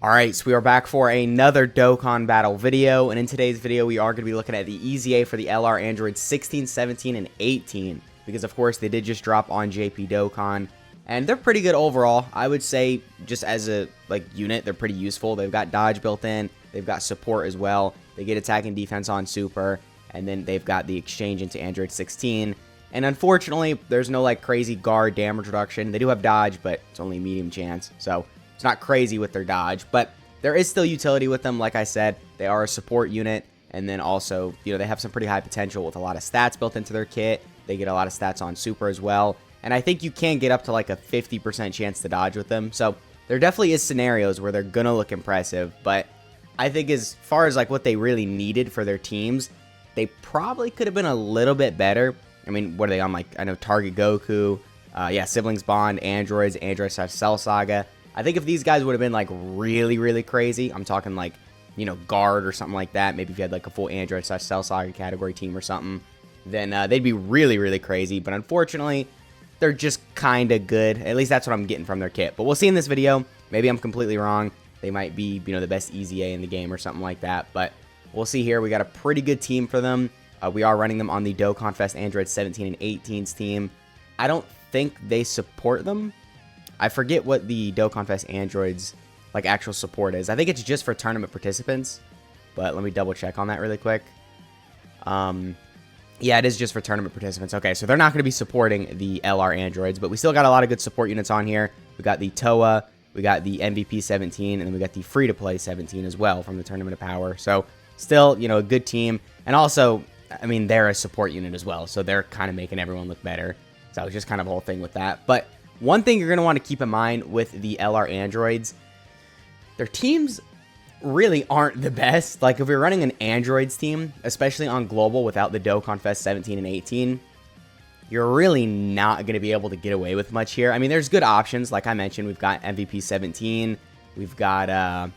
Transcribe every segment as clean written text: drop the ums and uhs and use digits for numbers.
Alright, so we are back for another Dokkan battle video, and in today's video we are going to be looking at the EZA for the LR Androids 16, 17, and 18, because of course they did just drop on JP Dokkan, and they're pretty good overall. I would say just as a unit, they're pretty useful. They've got dodge built in, they've got support as well, they get attack and defense on super, and then they've got the exchange into Android 16, and unfortunately there's no crazy guard damage reduction. They do have dodge, but it's only a medium chance, so it's not crazy with their dodge, but there is still utility with them. Like I said, they are a support unit, and then also, they have some pretty high potential with a lot of stats built into their kit. They get a lot of stats on super as well, and I think you can get up to like a 50% chance to dodge with them. So there definitely is scenarios where they're gonna look impressive, but I think as far as what they really needed for their teams, they probably could have been a little bit better. I mean, what are they on? I know Target Goku, yeah, Siblings Bond, Android Cell Saga. I think if these guys would have been really crazy, I'm talking guard or something like that, maybe if you had a full Android/Cell Saga category team or something, then they'd be really crazy. But unfortunately, they're just kind of good. At least that's what I'm getting from their kit. But we'll see in this video. Maybe I'm completely wrong. They might be the best EZA in the game or something like that. But we'll see here. We got a pretty good team for them. We are running them on the Dokkan Fest Android 17 and 18's team. I don't think they support them. I forget what the Dokkan Fest Androids actual support is. I think it's just for tournament participants, but let me double check on that really quick. Yeah, it is just for tournament participants. Okay, so they're not going to be supporting the LR Androids, but we still got a lot of good support units on here. We got the TOA, we got the MVP 17, and then we got the free-to-play 17 as well from the Tournament of Power. So still, a good team. And also, I mean, they're a support unit as well, so they're kind of making everyone look better. So it's just kind of a whole thing with that. But one thing you're going to want to keep in mind with the LR Androids, their teams really aren't the best. If we're running an Androids team, especially on Global without the Dokkan Fest 17 and 18, you're really not going to be able to get away with much here. I mean, there's good options. Like I mentioned, we've got MVP 17. We've got, I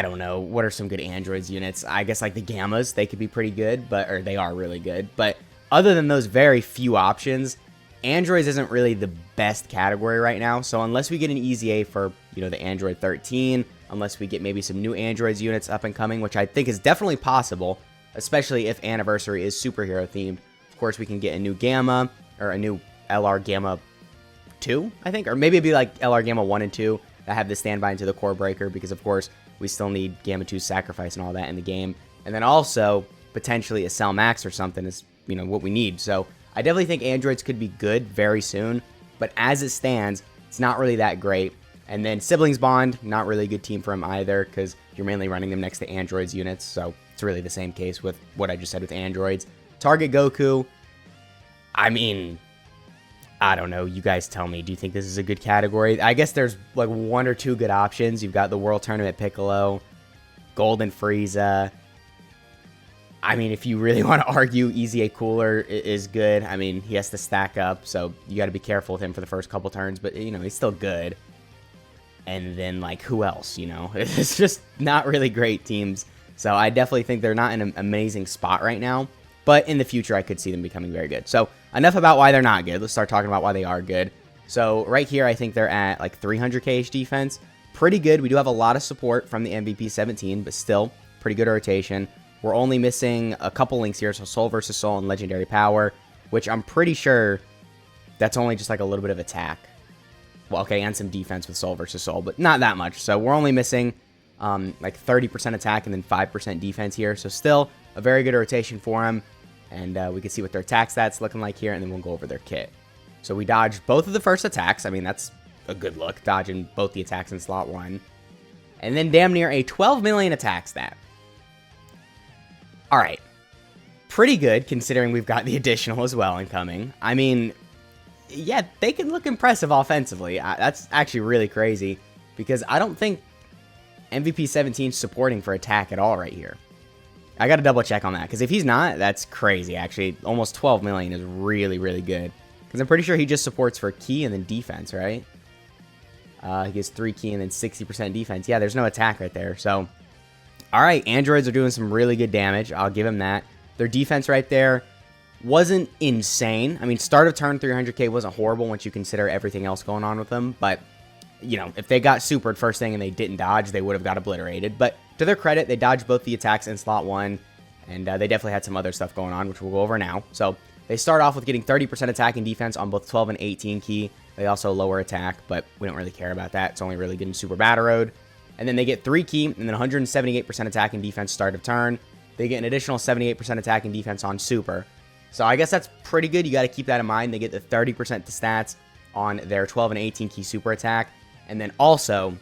don't know, what are some good Androids units? I guess the Gammas, they could be pretty good, or they are really good. But other than those very few options, Androids isn't really the best category right now, so unless we get an EZA for, the Android 13, unless we get maybe some new Androids units up and coming, which I think is definitely possible, especially if Anniversary is superhero themed. Of course, we can get a new Gamma, or a new LR Gamma 2, I think, or maybe it'd be LR Gamma 1 and 2 that have the standby into the core breaker, because of course, we still need Gamma 2 sacrifice and all that in the game. And then also, potentially a Cell Max or something is, what we need, so I definitely think Androids could be good very soon, but as it stands, it's not really that great. And then Siblings Bond, not really a good team for him either, because you're mainly running them next to Androids units, so it's really the same case with what I just said with Androids. Target Goku, I mean, I don't know, you guys tell me, do you think this is a good category? I guess there's one or two good options. You've got the World Tournament Piccolo, Golden Frieza. I mean, if you really want to argue, EZA Cooler is good. I mean, he has to stack up, so you got to be careful with him for the first couple turns, but, he's still good. And then, who else, It's just not really great teams. So I definitely think they're not in an amazing spot right now, but in the future, I could see them becoming very good. So enough about why they're not good. Let's start talking about why they are good. So right here, I think they're at 300k defense. Pretty good. We do have a lot of support from the MVP 17, but still pretty good rotation. We're only missing a couple links here, so Soul versus Soul and Legendary Power, which I'm pretty sure that's only just a little bit of attack. Well, okay, and some defense with Soul versus Soul, but not that much. So we're only missing 30% attack and then 5% defense here. So still a very good rotation for him. And we can see what their attack stats looking like here, and then we'll go over their kit. So we dodged both of the first attacks. I mean, that's a good look, dodging both the attacks in slot 1. And then damn near a 12 million attack stat. Alright, pretty good considering we've got the additional as well incoming. I mean, yeah, they can look impressive offensively. That's actually really crazy because I don't think MVP 17 is supporting for attack at all right here. I got to double check on that because if he's not, that's crazy actually. Almost 12 million is really good because I'm pretty sure he just supports for key and then defense, right? He gets 3 key and then 60% defense. Yeah, there's no attack right there, so alright, Androids are doing some really good damage. I'll give them that. Their defense right there wasn't insane. I mean, start of turn 300k wasn't horrible once you consider everything else going on with them. But you know, if they got supered first thing and they didn't dodge, they would have got obliterated. But to their credit, they dodged both the attacks in slot 1, and they definitely had some other stuff going on, which we'll go over now. So they start off with getting 30% attack and defense on both 12 and 18 key. They also lower attack, but we don't really care about that. It's only really getting super batteroed. And then they get 3 key, and then 178% attack and defense start of turn. They get an additional 78% attack and defense on super. So I guess that's pretty good. You got to keep that in mind. They get the 30% to stats on their 12 and 18 key super attack. And then also,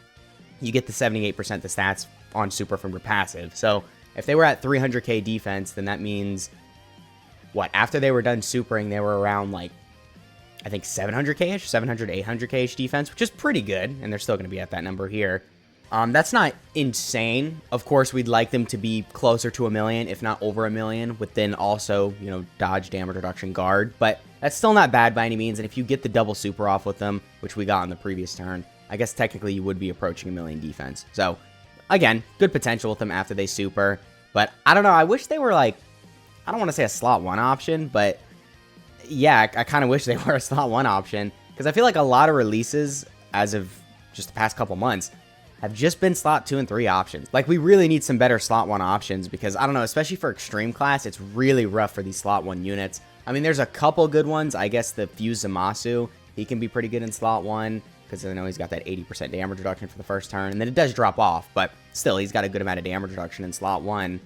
you get the 78% to stats on super from your passive. So if they were at 300k defense, then that means, what, after they were done supering, they were around, like, I think 700k-ish, 700, 800k-ish defense, which is pretty good, and they're still going to be at that number here. That's not insane. Of course, we'd like them to be closer to 1 million, if not over 1 million, with then also, you know, dodge, damage reduction, guard, but that's still not bad by any means, and if you get the double super off with them, which we got on the previous turn, I guess technically you would be approaching 1 million defense. So, again, good potential with them after they super, but I don't know, I wish they were, like, I don't want to say a slot 1 option, but yeah, I kind of wish they were a slot 1 option, because I feel like a lot of releases, as of just the past couple months, have just been slot 2 and 3 options. Like, we really need some better slot 1 options, because, I don't know, especially for extreme class, it's really rough for these slot 1 units. I mean, there's a couple good ones. I guess the Fuse Zamasu, he can be pretty good in slot 1, because I know he's got that 80% damage reduction for the first turn, and then it does drop off, but still, he's got a good amount of damage reduction in slot 1.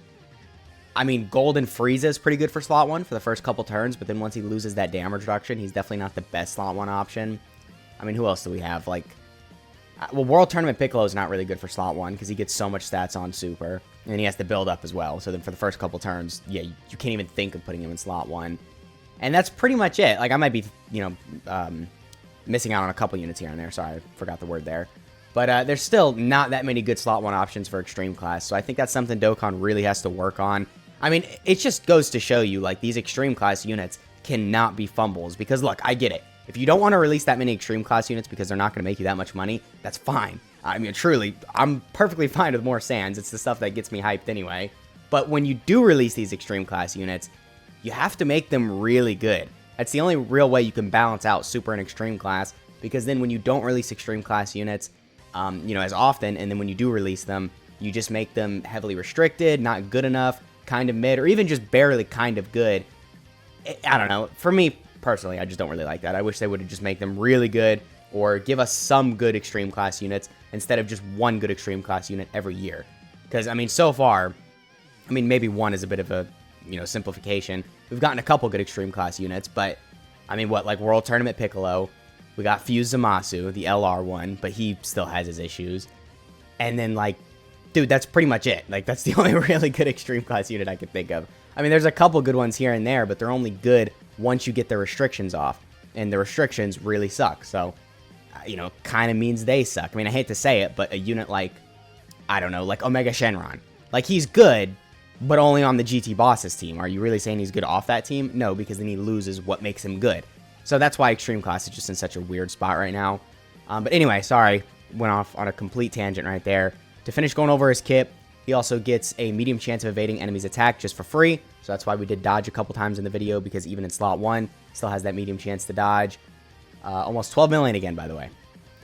I mean, Golden Frieza is pretty good for slot 1 for the first couple turns, but then once he loses that damage reduction, he's definitely not the best slot 1 option. I mean, who else do we have? Like, well, World Tournament Piccolo is not really good for slot 1 because he gets so much stats on super, and he has to build up as well. So then for the first couple turns, yeah, you can't even think of putting him in slot 1. And that's pretty much it. Like, I might be, you know, missing out on a couple units here and there. Sorry, I forgot the word there. But there's still not that many good slot 1 options for extreme class. So I think that's something Dokkan really has to work on. I mean, it just goes to show you, like, these extreme class units cannot be fumbles. Because, look, I get it. If you don't want to release that many extreme class units because they're not going to make you that much money, that's fine. I mean, truly, I'm perfectly fine with more Sans. It's the stuff that gets me hyped anyway. But when you do release these extreme class units, you have to make them really good. That's the only real way you can balance out super and extreme class, because then when you don't release extreme class units, you know, as often, and then when you do release them, you just make them heavily restricted, not good enough, kind of mid, or even just barely kind of good. I don't know. For me, personally, I just don't really like that. I wish they would have just make them really good, or give us some good extreme class units instead of just one good extreme class unit every year. Because, I mean, so far, I mean, maybe one is a bit of a, you know, simplification. We've gotten a couple good extreme class units, but, I mean, what, like World Tournament Piccolo, we got Fuse Zamasu, the LR one, but he still has his issues. And then, like, dude, that's pretty much it. Like, that's the only really good extreme class unit I could think of. I mean, there's a couple good ones here and there, but they're only good once you get the restrictions off. And the restrictions really suck. So, you know, kind of means they suck. I mean, I hate to say it, but a unit like, I don't know, like Omega Shenron. Like, he's good, but only on the GT Bosses team. Are you really saying he's good off that team? No, because then he loses what makes him good. So that's why Extreme Class is just in such a weird spot right now. But anyway, sorry, went off on a complete tangent right there. To finish going over his kit, he also gets a medium chance of evading enemies' attack just for free. So that's why we did dodge a couple times in the video, because even in slot 1, still has that medium chance to dodge. Almost 12 million again, by the way.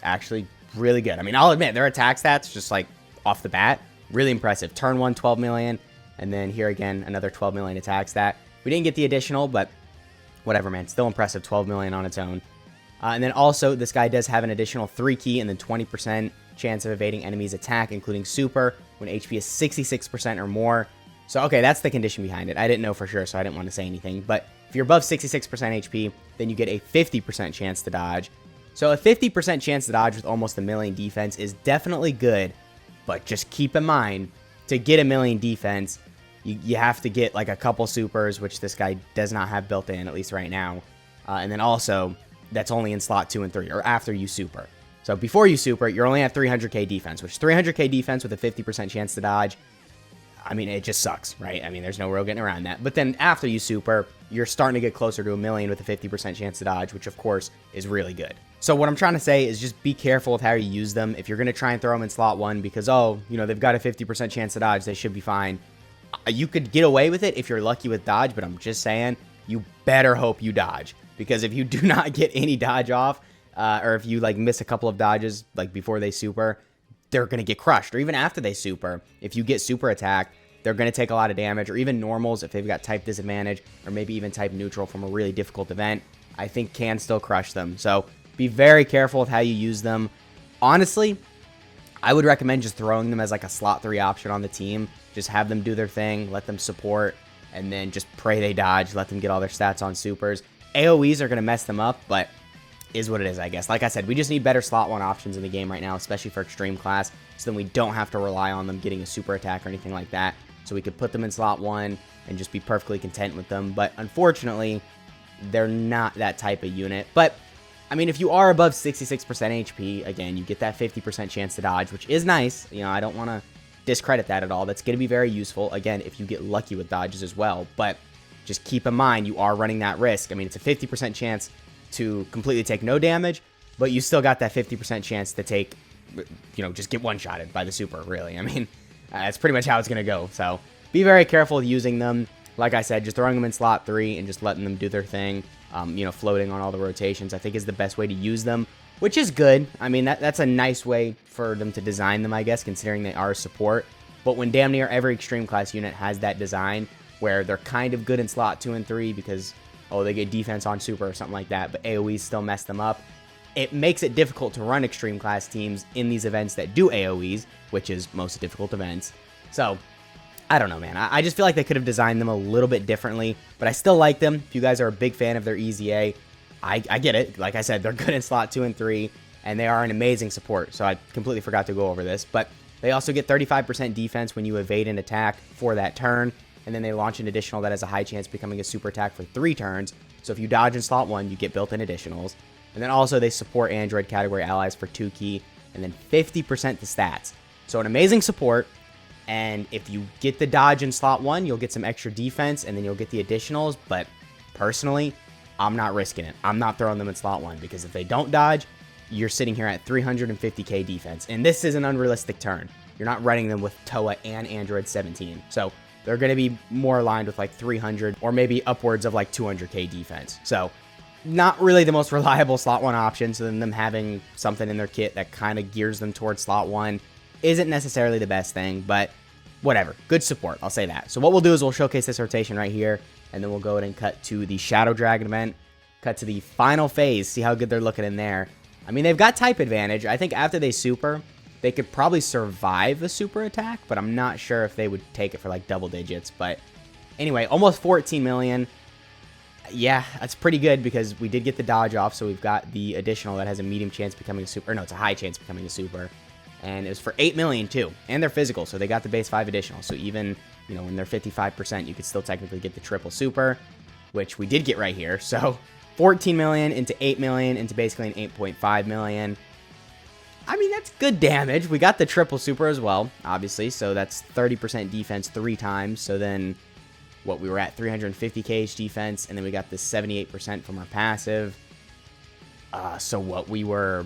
Actually, really good. I mean, I'll admit, their attack stats, just like off the bat, really impressive. Turn 1, 12 million. And then here again, another 12 million attack stat. We didn't get the additional, but whatever, man. Still impressive, 12 million on its own. And then also, this guy does have an additional 3 key and then 20% chance of evading enemies' attack, including super, when HP is 66% or more. So, okay, that's the condition behind it. I didn't know for sure, so I didn't want to say anything. But if you're above 66% HP, then you get a 50% chance to dodge. So a 50% chance to dodge with almost 1 million defense is definitely good. But just keep in mind, to get 1 million defense, you have to get like a couple supers, which this guy does not have built in, at least right now. And then also, that's only in slot 2 and 3, or after you super. So before you super, you're only at 300k defense, which 300k defense with a 50% chance to dodge, I mean, it just sucks, right? I mean, there's no real getting around that. But then after you super, you're starting to get closer to 1 million with a 50% chance to dodge, which of course is really good. So what I'm trying to say is just be careful with how you use them. If you're going to try and throw them in slot 1 because, oh, you know, they've got a 50% chance to dodge, they should be fine. You could get away with it if you're lucky with dodge, but I'm just saying, you better hope you dodge. Because if you do not get any dodge off, or if you like miss a couple of dodges like before they super, they're going to get crushed. Or even after they super, if you get super attacked, they're going to take a lot of damage. Or even normals, if they've got type disadvantage, or maybe even type neutral from a really difficult event, I think can still crush them. So be very careful with how you use them. Honestly, I would recommend just throwing them as like a slot 3 option on the team. Just have them do their thing, let them support, and then just pray they dodge, let them get all their stats on supers. AoEs are going to mess them up, but is what it is, I guess. Like I said, we just need better slot 1 options in the game right now, especially for extreme class, so then we don't have to rely on them getting a super attack or anything like that. So we could put them in slot 1 and just be perfectly content with them. But unfortunately, they're not that type of unit. But I mean, if you are above 66% HP, again, you get that 50% chance to dodge, which is nice. You know, I don't want to discredit that at all. That's going to be very useful, again, if you get lucky with dodges as well. But just keep in mind, you are running that risk. I mean, it's a 50% chance to completely take no damage, but you still got that 50% chance to take, you know, just get one-shotted by the super, really. I mean, that's pretty much how it's going to go. So be very careful with using them. Like I said, just throwing them in slot 3 and just letting them do their thing, you know, floating on all the rotations, I think is the best way to use them, which is good. I mean, that's a nice way for them to design them, I guess, considering they are support. But when damn near every extreme class unit has that design where they're kind of good in slot 2 and 3 because, oh, they get defense on super or something like that, but AoEs still mess them up, it makes it difficult to run extreme class teams in these events that do AoEs, which is most difficult events. So I don't know, man. I just feel like they could have designed them a little bit differently, but I still like them. If you guys are a big fan of their EZA, I get it. Like I said, they're good in slot 2 and 3, and they are an amazing support, so I completely forgot to go over this. But they also get 35% defense when you evade an attack for that turn, and then they launch an additional that has a high chance becoming a super attack for 3 turns. So if you dodge in slot 1, you get built-in additionals. And then also they support Android category allies for 2 key, and then 50% the stats. So an amazing support. And if you get the dodge in slot 1, you'll get some extra defense, and then you'll get the additionals. But personally, I'm not risking it. I'm not throwing them in slot 1, because if they don't dodge, you're sitting here at 350k defense. And this is an unrealistic turn. You're not running them with TOA and Android 17. So they're going to be more aligned with like 300 or maybe upwards of like 200k defense. So not really the most reliable slot 1 option. So then them having something in their kit that kind of gears them towards slot 1 isn't necessarily the best thing, but whatever. Good support, I'll say that. So what we'll do is we'll showcase this rotation right here, and then we'll go ahead and cut to the Shadow Dragon event, cut to the final phase, see how good they're looking in there. I mean, they've got type advantage. I think after they super, they could probably survive a super attack, but I'm not sure if they would take it for like double digits. But anyway, almost 14 million. Yeah, that's pretty good because we did get the dodge off, so we've got the additional that has a medium chance becoming a super, or no, it's a high chance becoming a super. And it was for 8 million too, and they're physical, so they got the base 5 additional. So even, you know, when they're 55%, you could still technically get the triple super, which we did get right here. So 14 million into 8 million into basically an 8.5 million. I mean, that's good damage. We got the triple super as well, obviously, so that's 30% defense 3 times. So then, what, we were at 350k defense, and then we got the 78% from our passive. So what, we were,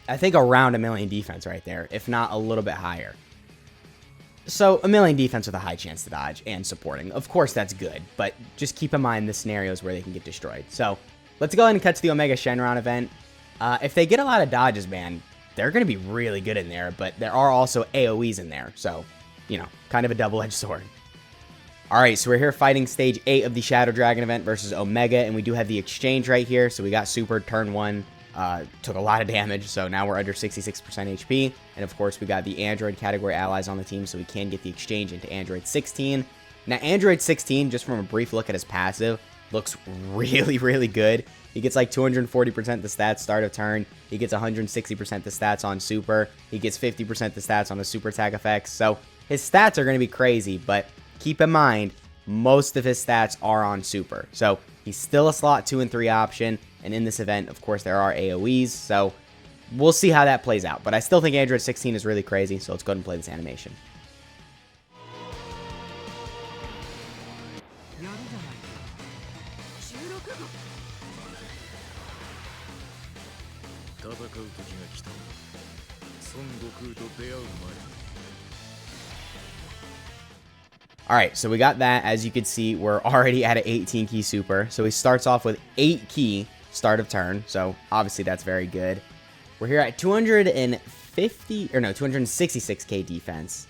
I think, around 1 million defense right there, if not a little bit higher. So 1 million defense with a high chance to dodge and supporting. Of course, that's good, but just keep in mind the scenarios where they can get destroyed. So let's go ahead and cut to the Omega Shenron event. If they get a lot of dodges, man, they're going to be really good in there, but there are also AoEs in there. So, you know, kind of a double-edged sword. Alright, so we're here fighting stage 8 of the Shadow Dragon event versus Omega, and we do have the exchange right here. So we got super turn 1. Took a lot of damage, so now we're under 66% HP, and of course we got the Android category allies on the team, so we can get the exchange into Android 16. Now Android 16, just from a brief look at his passive, looks really, really good. He gets like 240% the stats start of turn, he gets 160% the stats on super, he gets 50% the stats on the super attack effects, so his stats are going to be crazy, but keep in mind, most of his stats are on super, so he's still a slot 2 and 3 option. And in this event, of course, there are AoEs, so we'll see how that plays out. But I still think Android 16 is really crazy, so let's go ahead and play this animation. Alright, so we got that. As you can see, we're already at an 18 key super. So he starts off with 8 key. start of turn. So obviously that's very good. We're here at 266k defense.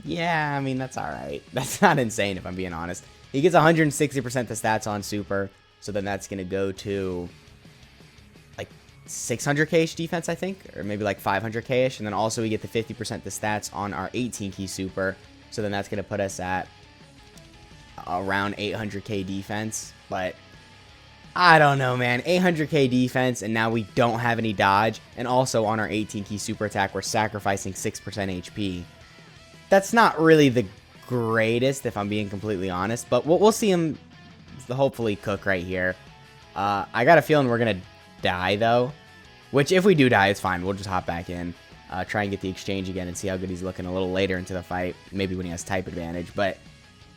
Yeah, I mean, that's alright. That's not insane if I'm being honest. He gets 160% the stats on super, so then that's going to go to like 600k-ish defense, I think, or maybe like 500k-ish, and then also we get the 50% the stats on our 18-key super, so then that's going to put us at around 800k defense, but I don't know, man. 800k defense, and now we don't have any dodge, and also on our 18-key super attack, we're sacrificing 6% HP. That's not really the greatest, if I'm being completely honest, but we'll see him hopefully cook right here. I got a feeling we're going to die, though, which if we do die, it's fine. We'll just hop back in, try and get the exchange again and see how good he's looking a little later into the fight, maybe when he has type advantage, but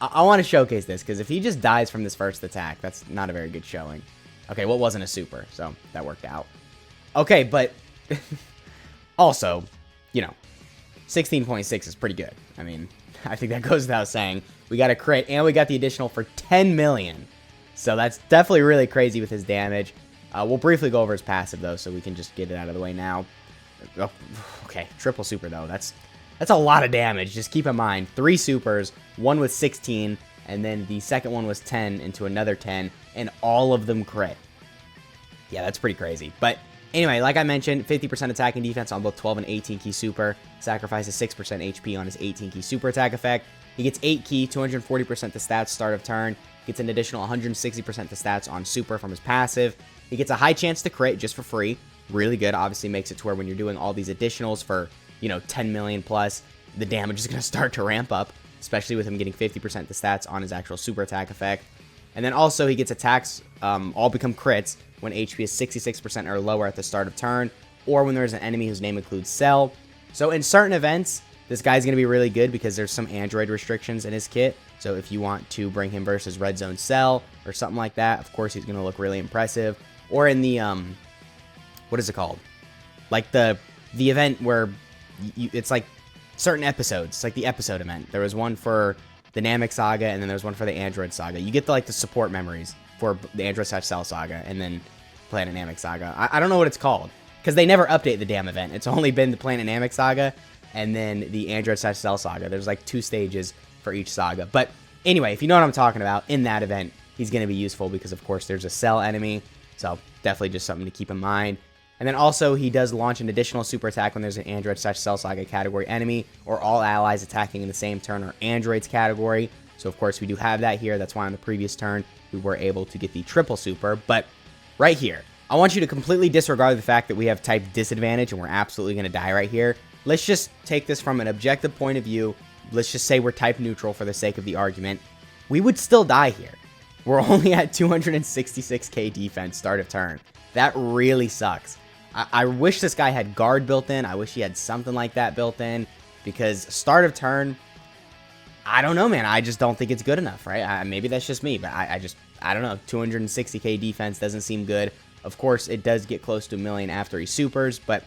I want to showcase this, because if he just dies from this first attack, that's not a very good showing. Okay, well, it wasn't a super, so that worked out. Okay, but also, you know, 16.6 is pretty good. I mean, I think that goes without saying. We got a crit, and we got the additional for 10 million. So that's definitely really crazy with his damage. We'll briefly go over his passive, though, so we can just get it out of the way now. Oh, okay, triple super, though. That's a lot of damage. Just keep in mind, 3 supers, one with 16, and then the second one was 10 into another 10, and all of them crit. Yeah, that's pretty crazy. But anyway, like I mentioned, 50% attack and defense on both 12 and 18 key super. Sacrifices 6% HP on his 18 key super attack effect. He gets 8 key, 240% the stats start of turn. Gets an additional 160% the stats on super from his passive. He gets a high chance to crit just for free. Really good. Obviously makes it to where when you're doing all these additionals for, you know, 10 million plus, the damage is going to start to ramp up, especially with him getting 50% the stats on his actual super attack effect. And then also he gets attacks all become crits when HP is 66% or lower at the start of turn, or when there's an enemy whose name includes Cell. So in certain events, this guy's going to be really good because there's some Android restrictions in his kit. So if you want to bring him versus Red Zone Cell or something like that, of course he's going to look really impressive. Or in the, what is it called? Like the event where it's like certain episodes. It's like the episode event. There was one for the Namek Saga, and then there's one for the Android Saga. You get the support memories for the Android/Cell Saga, and then Planet Namek Saga. I don't know what it's called, because they never update the damn event. It's only been the Planet Namek Saga, and then the Android/Cell Saga. There's like 2 stages for each saga. But anyway, if you know what I'm talking about, in that event, he's going to be useful, because of course there's a Cell enemy, so definitely just something to keep in mind. And then also, he does launch an additional super attack when there's an Android/Cell Saga category enemy, or all allies attacking in the same turn or Android's category. So of course we do have that here. That's why on the previous turn we were able to get the triple super. But right here, I want you to completely disregard the fact that we have type disadvantage and we're absolutely going to die right here. Let's just take this from an objective point of view. Let's just say we're type neutral for the sake of the argument. We would still die here. We're only at 266k defense start of turn. That really sucks. I wish this guy had guard built in. I wish he had something like that built in, because start of turn, I don't know, man. I just don't think it's good enough, right? Maybe that's just me, but I don't know. 260k defense doesn't seem good. Of course, it does get close to 1 million after he supers, but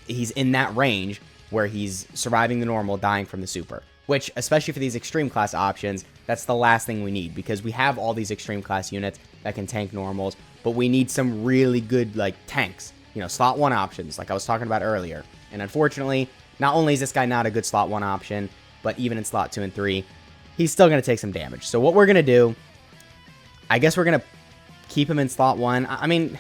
he's in that range where he's surviving the normal, dying from the super, which, especially for these extreme class options, that's the last thing we need, because we have all these extreme class units that can tank normals, but we need some really good, like, tanks. You know, slot 1 options, like I was talking about earlier. And unfortunately, not only is this guy not a good slot 1 option, but even in slot 2 and 3, he's still going to take some damage. So what we're going to do, I guess we're going to keep him in slot 1. I mean,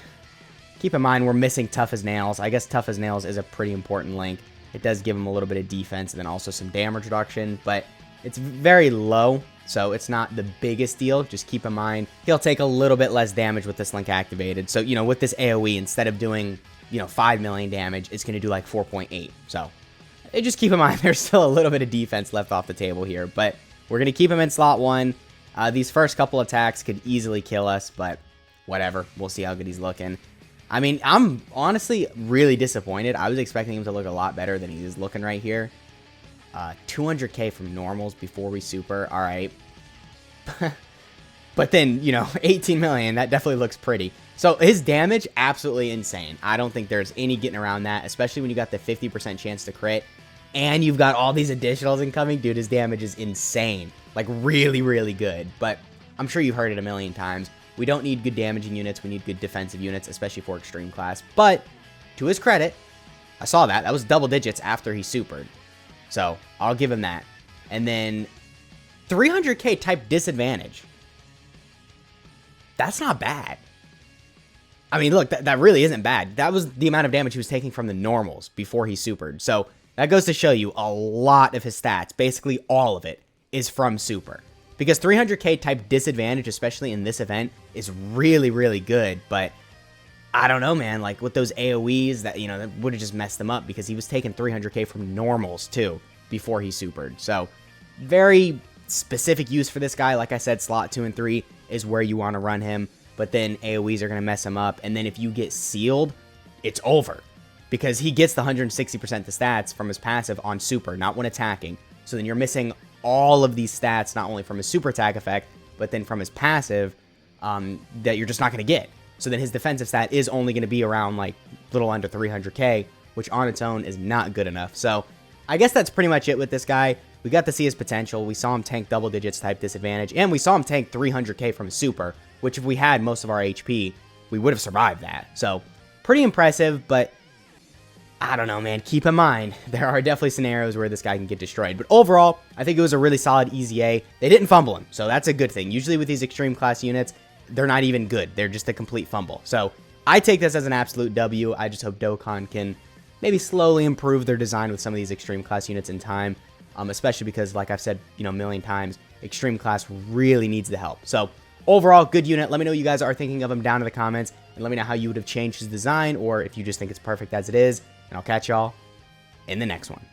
keep in mind, we're missing Tough as Nails. I guess Tough as Nails is a pretty important link. It does give him a little bit of defense and then also some damage reduction, but it's very low, so it's not the biggest deal. Just keep in mind, he'll take a little bit less damage with this link activated. So, you know, with this AoE, instead of doing, you know, 5 million damage, it's going to do like 4.8. So, just keep in mind, there's still a little bit of defense left off the table here. But we're going to keep him in slot 1. These first couple attacks could easily kill us, but whatever. We'll see how good he's looking. I mean, I'm honestly really disappointed. I was expecting him to look a lot better than he is looking right here. 200k from normals before we super. All right. But then, you know, 18 million, that definitely looks pretty. So his damage, absolutely insane. I don't think there's any getting around that, especially when you got the 50% chance to crit and you've got all these additionals incoming. Dude, his damage is insane. Like, really, really good. But I'm sure you've heard it a million times. We don't need good damaging units. We need good defensive units, especially for extreme class. But to his credit, I saw that. That was double digits after he supered. So I'll give him that. And then 300k type disadvantage. That's not bad. I mean, look, that really isn't bad. That was the amount of damage he was taking from the normals before he supered. So that goes to show you a lot of his stats, basically all of it, is from super. Because 300k type disadvantage, especially in this event, is really, really good. But I don't know, man. Like with those AoEs, that that would have just messed him up because he was taking 300k from normals too before he supered. So very specific use for this guy. Like I said, slot 2 and 3 is where you want to run him. But then AoEs are going to mess him up. And then if you get sealed, it's over. Because he gets the 160% the stats from his passive on super, not when attacking. So then you're missing all of these stats, not only from his super attack effect, but then from his passive, that you're just not going to get. So then his defensive stat is only going to be around like little under 300k, which on its own is not good enough. So I guess that's pretty much it with this guy. We got to see his potential. We saw him tank double digits type disadvantage, and we saw him tank 300k from his super, which if we had most of our HP, we would have survived that. So pretty impressive, but I don't know, man. Keep in mind, there are definitely scenarios where this guy can get destroyed. But overall, I think it was a really solid EZA. They didn't fumble him, so that's a good thing. Usually with these extreme class units, they're not even good. They're just a complete fumble. So I take this as an absolute W. I just hope Dokkan can maybe slowly improve their design with some of these extreme class units in time, especially because, like I've said, a million times, extreme class really needs the help. So overall, good unit. Let me know what you guys are thinking of him down in the comments, and let me know how you would have changed his design, or if you just think it's perfect as it is, and I'll catch y'all in the next one.